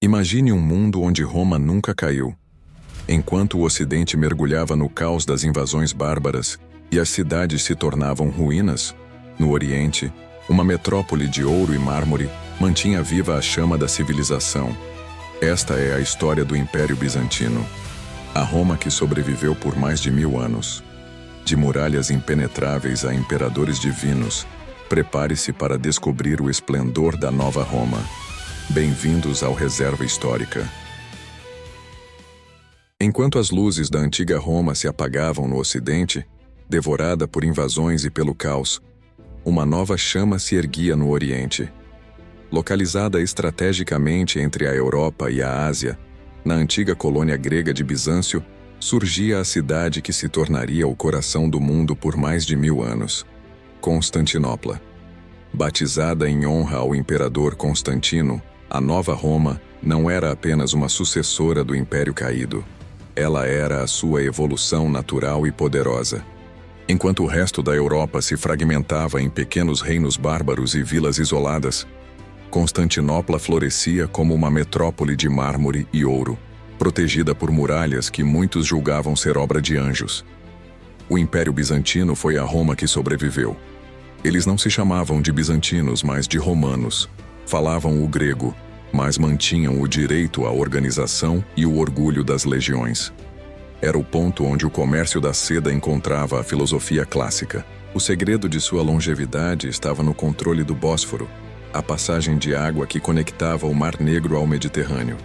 Imagine um mundo onde Roma nunca caiu. Enquanto o Ocidente mergulhava no caos das invasões bárbaras e as cidades se tornavam ruínas, no Oriente, uma metrópole de ouro e mármore mantinha viva a chama da civilização. Esta é a história do Império Bizantino. A Roma que sobreviveu por mais de 1000 anos. De muralhas impenetráveis a imperadores divinos, prepare-se para descobrir o esplendor da nova Roma. Bem-vindos ao Reserva Histórica. Enquanto as luzes da antiga Roma se apagavam no Ocidente, devorada por invasões e pelo caos, uma nova chama se erguia no Oriente. Localizada estrategicamente entre a Europa e a Ásia, na antiga colônia grega de Bizâncio, surgia a cidade que se tornaria o coração do mundo por mais de 1000 anos, Constantinopla. Batizada em honra ao imperador Constantino, a nova Roma não era apenas uma sucessora do Império caído. Ela era a sua evolução natural e poderosa. Enquanto o resto da Europa se fragmentava em pequenos reinos bárbaros e vilas isoladas, Constantinopla florescia como uma metrópole de mármore e ouro, protegida por muralhas que muitos julgavam ser obra de anjos. O Império Bizantino foi a Roma que sobreviveu. Eles não se chamavam de bizantinos, mas de romanos. Falavam o grego, mas mantinham o direito à organização e o orgulho das legiões. Era o ponto onde o comércio da seda encontrava a filosofia clássica. O segredo de sua longevidade estava no controle do Bósforo, a passagem de água que conectava o Mar Negro ao Mediterrâneo.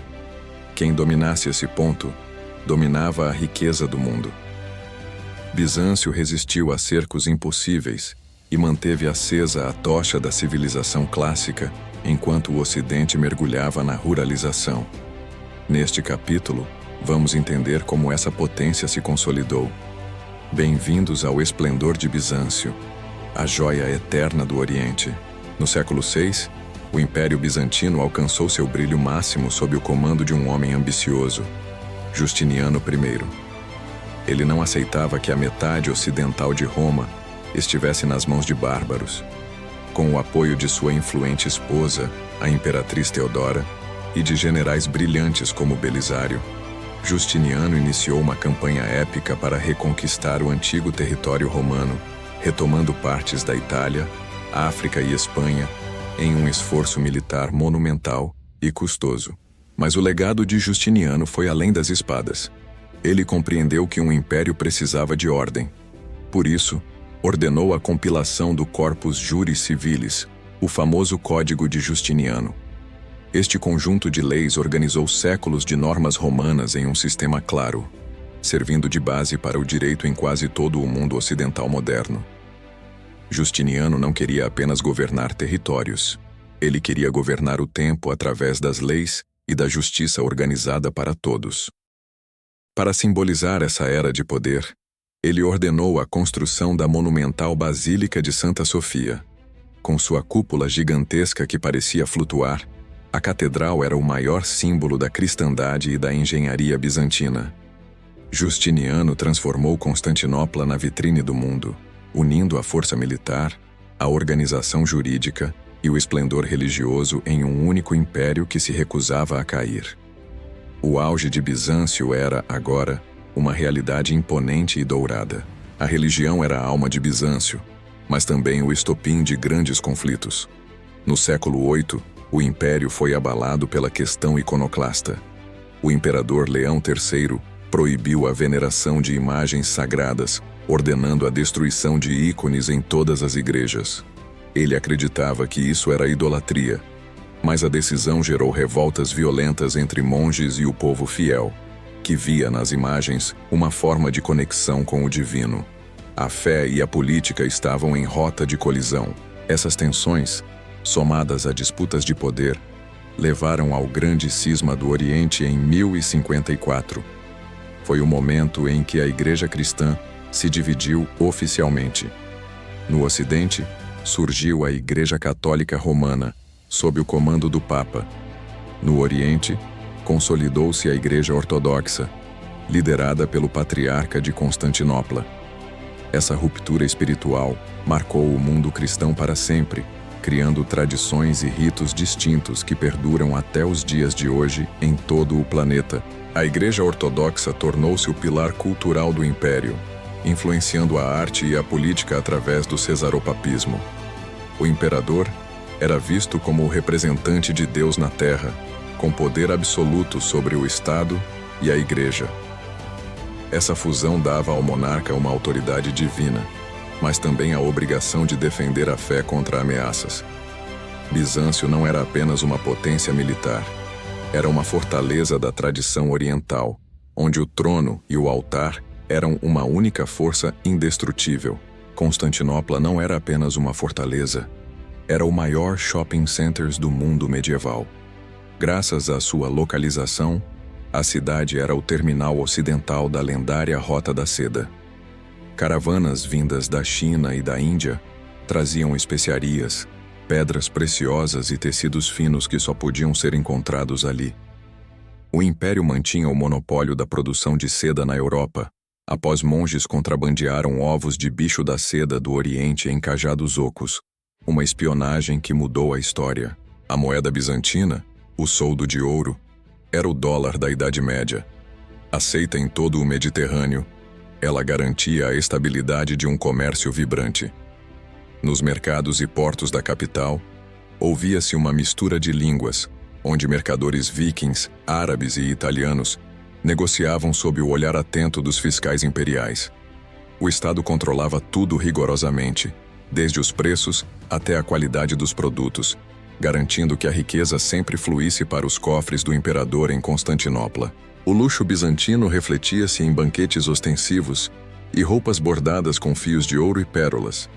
Quem dominasse esse ponto, dominava a riqueza do mundo. Bizâncio resistiu a cercos impossíveis e manteve acesa a tocha da civilização clássica, enquanto o Ocidente mergulhava na ruralização. Neste capítulo, vamos entender como essa potência se consolidou. Bem-vindos ao esplendor de Bizâncio, a joia eterna do Oriente. No século VI, o Império Bizantino alcançou seu brilho máximo sob o comando de um homem ambicioso, Justiniano I. Ele não aceitava que a metade ocidental de Roma estivesse nas mãos de bárbaros. Com o apoio de sua influente esposa, a imperatriz Teodora, e de generais brilhantes como Belisário, Justiniano iniciou uma campanha épica para reconquistar o antigo território romano, retomando partes da Itália, África e Espanha, em um esforço militar monumental e custoso. Mas o legado de Justiniano foi além das espadas. Ele compreendeu que um império precisava de ordem. Por isso, ordenou a compilação do Corpus Juris Civilis, o famoso Código de Justiniano. Este conjunto de leis organizou séculos de normas romanas em um sistema claro, servindo de base para o direito em quase todo o mundo ocidental moderno. Justiniano não queria apenas governar territórios. Ele queria governar o tempo através das leis e da justiça organizada para todos. Para simbolizar essa era de poder, ele ordenou a construção da monumental Basílica de Santa Sofia. Com sua cúpula gigantesca que parecia flutuar, a catedral era o maior símbolo da cristandade e da engenharia bizantina. Justiniano transformou Constantinopla na vitrine do mundo, unindo a força militar, a organização jurídica e o esplendor religioso em um único império que se recusava a cair. O auge de Bizâncio era, agora, uma realidade imponente e dourada. A religião era a alma de Bizâncio, mas também o estopim de grandes conflitos. No século VIII, o império foi abalado pela questão iconoclasta. O imperador Leão III proibiu a veneração de imagens sagradas, ordenando a destruição de ícones em todas as igrejas. Ele acreditava que isso era idolatria, mas a decisão gerou revoltas violentas entre monges e o povo fiel, que via nas imagens uma forma de conexão com o divino. A fé e a política estavam em rota de colisão. Essas tensões, somadas a disputas de poder, levaram ao grande cisma do Oriente em 1054. Foi o momento em que a Igreja cristã se dividiu oficialmente. No Ocidente, surgiu a Igreja Católica Romana, sob o comando do Papa. No Oriente, consolidou-se a Igreja Ortodoxa, liderada pelo Patriarca de Constantinopla. Essa ruptura espiritual marcou o mundo cristão para sempre, criando tradições e ritos distintos que perduram até os dias de hoje em todo o planeta. A Igreja Ortodoxa tornou-se o pilar cultural do Império, influenciando a arte e a política através do cesaropapismo. O imperador era visto como o representante de Deus na Terra, com poder absoluto sobre o Estado e a Igreja. Essa fusão dava ao monarca uma autoridade divina, mas também a obrigação de defender a fé contra ameaças. Bizâncio não era apenas uma potência militar, era uma fortaleza da tradição oriental, onde o trono e o altar eram uma única força indestrutível. Constantinopla não era apenas uma fortaleza, era o maior shopping centers do mundo medieval. Graças à sua localização, a cidade era o terminal ocidental da lendária Rota da Seda. Caravanas vindas da China e da Índia traziam especiarias, pedras preciosas e tecidos finos que só podiam ser encontrados ali. O Império mantinha o monopólio da produção de seda na Europa, após monges contrabandearam ovos de bicho da seda do Oriente em cajados ocos, uma espionagem que mudou a história. A moeda bizantina, o soldo de ouro, era o dólar da Idade Média. Aceita em todo o Mediterrâneo, ela garantia a estabilidade de um comércio vibrante. Nos mercados e portos da capital, ouvia-se uma mistura de línguas, onde mercadores vikings, árabes e italianos negociavam sob o olhar atento dos fiscais imperiais. O Estado controlava tudo rigorosamente, desde os preços até a qualidade dos produtos, garantindo que a riqueza sempre fluísse para os cofres do imperador em Constantinopla. O luxo bizantino refletia-se em banquetes ostensivos e roupas bordadas com fios de ouro e pérolas.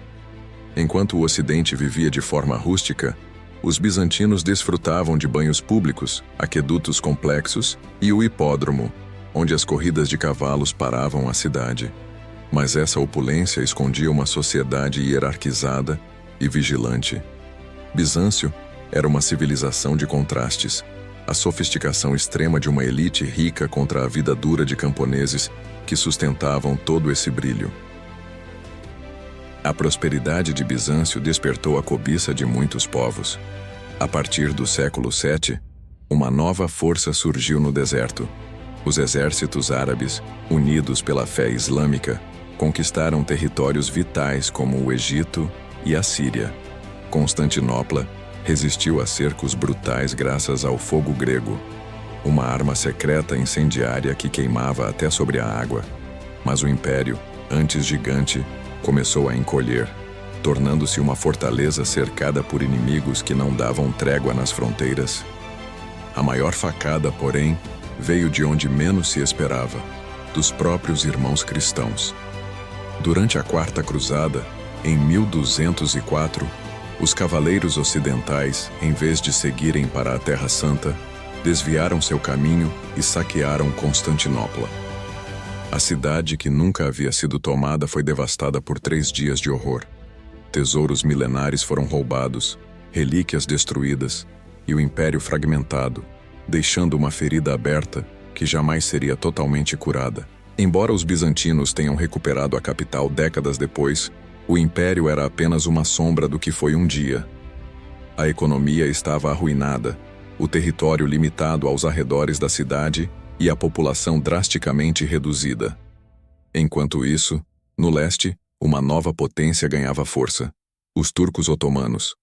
Enquanto o Ocidente vivia de forma rústica, os bizantinos desfrutavam de banhos públicos, aquedutos complexos e o hipódromo, onde as corridas de cavalos paravam a cidade. Mas essa opulência escondia uma sociedade hierarquizada e vigilante. Bizâncio era uma civilização de contrastes, a sofisticação extrema de uma elite rica contra a vida dura de camponeses que sustentavam todo esse brilho. A prosperidade de Bizâncio despertou a cobiça de muitos povos. A partir do século VII, uma nova força surgiu no deserto. Os exércitos árabes, unidos pela fé islâmica, conquistaram territórios vitais como o Egito e a Síria. Constantinopla resistiu a cercos brutais graças ao fogo grego, uma arma secreta incendiária que queimava até sobre a água. Mas o império, antes gigante, começou a encolher, tornando-se uma fortaleza cercada por inimigos que não davam trégua nas fronteiras. A maior facada, porém, veio de onde menos se esperava, dos próprios irmãos cristãos. Durante a Quarta Cruzada, em 1204, os cavaleiros ocidentais, em vez de seguirem para a Terra Santa, desviaram seu caminho e saquearam Constantinopla. A cidade, que nunca havia sido tomada, foi devastada por 3 dias de horror. Tesouros milenares foram roubados, relíquias destruídas e o império fragmentado, deixando uma ferida aberta que jamais seria totalmente curada. Embora os bizantinos tenham recuperado a capital décadas depois, o império era apenas uma sombra do que foi um dia. A economia estava arruinada, o território limitado aos arredores da cidade e a população drasticamente reduzida. Enquanto isso, no leste, uma nova potência ganhava força: os turcos otomanos.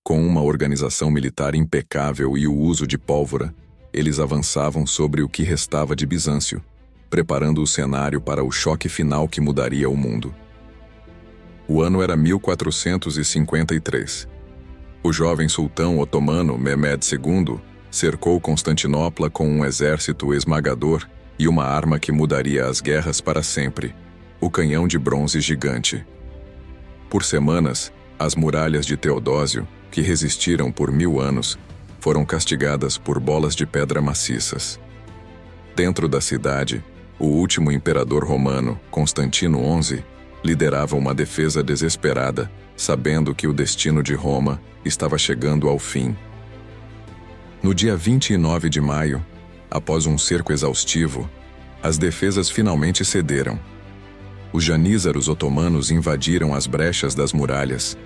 Com uma organização militar impecável e o uso de pólvora, eles avançavam sobre o que restava de Bizâncio, preparando o cenário para o choque final que mudaria o mundo. O ano era 1453. O jovem sultão otomano Mehmed II cercou Constantinopla com um exército esmagador e uma arma que mudaria as guerras para sempre: o canhão de bronze gigante. Por semanas, as muralhas de Teodósio, que resistiram por 1000 anos, foram castigadas por bolas de pedra maciças. Dentro da cidade, o último imperador romano, Constantino XI, liderava uma defesa desesperada, sabendo que o destino de Roma estava chegando ao fim. No dia 29 de maio, após um cerco exaustivo, as defesas finalmente cederam. Os janízaros otomanos invadiram as brechas das muralhas,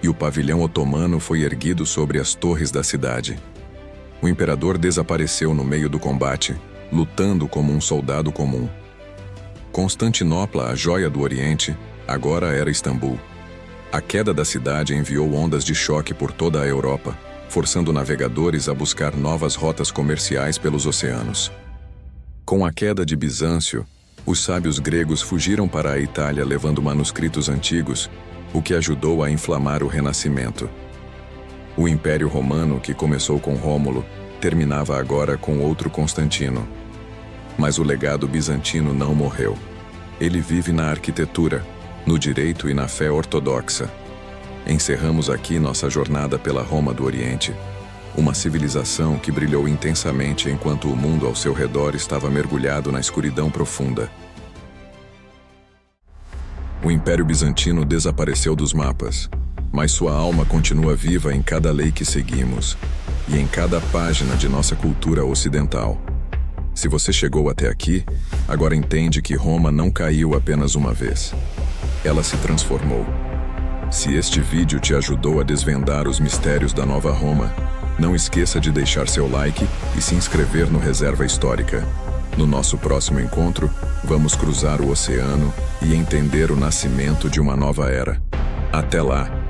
e o pavilhão otomano foi erguido sobre as torres da cidade. O imperador desapareceu no meio do combate, lutando como um soldado comum. Constantinopla, a joia do Oriente, agora era Istambul. A queda da cidade enviou ondas de choque por toda a Europa, forçando navegadores a buscar novas rotas comerciais pelos oceanos. Com a queda de Bizâncio, os sábios gregos fugiram para a Itália levando manuscritos antigos, o que ajudou a inflamar o Renascimento. O Império Romano, que começou com Rômulo, terminava agora com outro Constantino. Mas o legado bizantino não morreu. Ele vive na arquitetura, no direito e na fé ortodoxa. Encerramos aqui nossa jornada pela Roma do Oriente, uma civilização que brilhou intensamente enquanto o mundo ao seu redor estava mergulhado na escuridão profunda. O Império Bizantino desapareceu dos mapas, mas sua alma continua viva em cada lei que seguimos e em cada página de nossa cultura ocidental. Se você chegou até aqui, agora entende que Roma não caiu apenas uma vez. Ela se transformou. Se este vídeo te ajudou a desvendar os mistérios da Nova Roma, não esqueça de deixar seu like e se inscrever no Reserva Histórica. No nosso próximo encontro, vamos cruzar o oceano e entender o nascimento de uma nova era. Até lá!